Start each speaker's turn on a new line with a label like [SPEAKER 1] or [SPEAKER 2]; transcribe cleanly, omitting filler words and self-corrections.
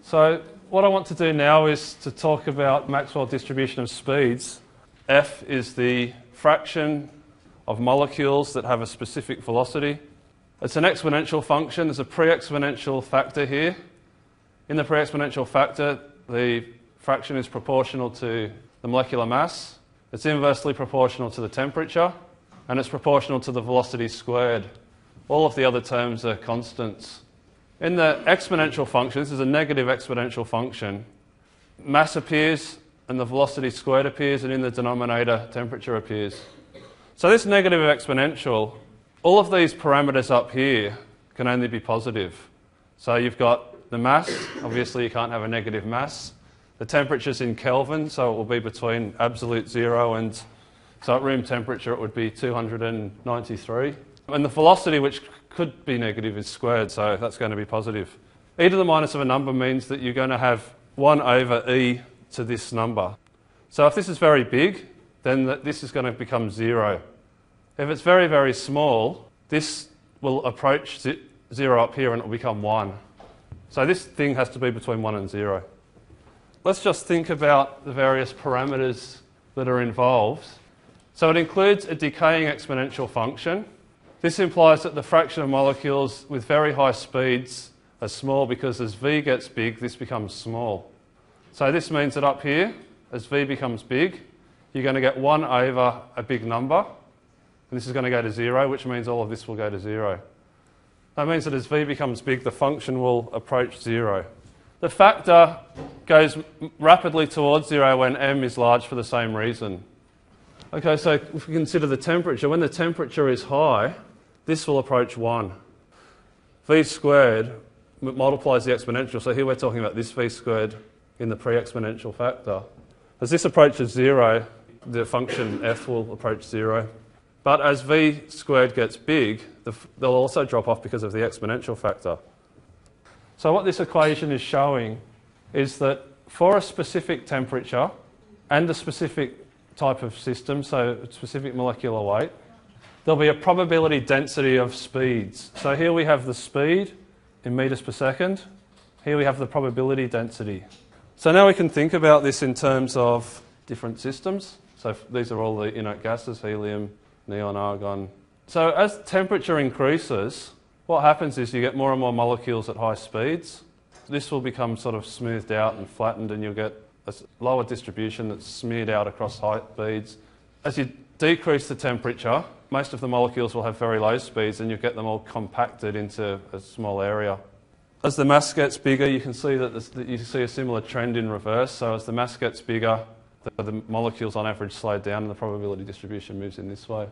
[SPEAKER 1] So what I want to do now is to talk about Maxwell distribution of speeds. F is the fraction of molecules that have a specific velocity. It's an exponential function. There's a pre-exponential factor here. In the pre-exponential factor, the fraction is proportional to the molecular mass. It's inversely proportional to the temperature, and it's proportional to the velocity squared. All of the other terms are constants. In the exponential function, this is a negative exponential function, mass appears and the velocity squared appears, and in the denominator, temperature appears. So this negative exponential, all of these parameters up here can only be positive. So you've got the mass, obviously you can't have a negative mass. The temperature's in Kelvin, so it will be between absolute zero and, so at room temperature it would be 293. And the velocity, which could be negative, is squared, so that's going to be positive. E to the minus of a number means that you're going to have 1 over e to this number. So if this is very big, then this is going to become 0. If it's very, very small, this will approach 0 up here and it will become 1. So this thing has to be between 1 and 0. Let's just think about the various parameters that are involved. So it includes a decaying exponential function. This implies that the fraction of molecules with very high speeds are small because as v gets big, this becomes small. So this means that up here, as v becomes big, you're going to get 1 over a big number, and this is going to go to 0, which means all of this will go to 0. That means that as v becomes big, the function will approach 0. The factor goes rapidly towards 0 when m is large for the same reason. Okay, so if we consider the temperature, when the temperature is high, this will approach 1. V squared multiplies the exponential, so here we're talking about this v squared in the pre-exponential factor. As this approaches 0, the function f will approach 0. But as v squared gets big, they'll also drop off because of the exponential factor. So what this equation is showing is that for a specific temperature and a specific type of system, so a specific molecular weight, there'll be a probability density of speeds. So here we have the speed in meters per second. Here we have the probability density. So now we can think about this in terms of different systems. So these are all the inert gases, helium, neon, argon. So as temperature increases, what happens is you get more and more molecules at high speeds. This will become sort of smoothed out and flattened, and you'll get a lower distribution that's smeared out across high speeds. As you decrease the temperature, most of the molecules will have very low speeds, and you get them all compacted into a small area. As the mass gets bigger, you can see that you see a similar trend in reverse. So as the mass gets bigger, the molecules on average slow down and the probability distribution moves in this way.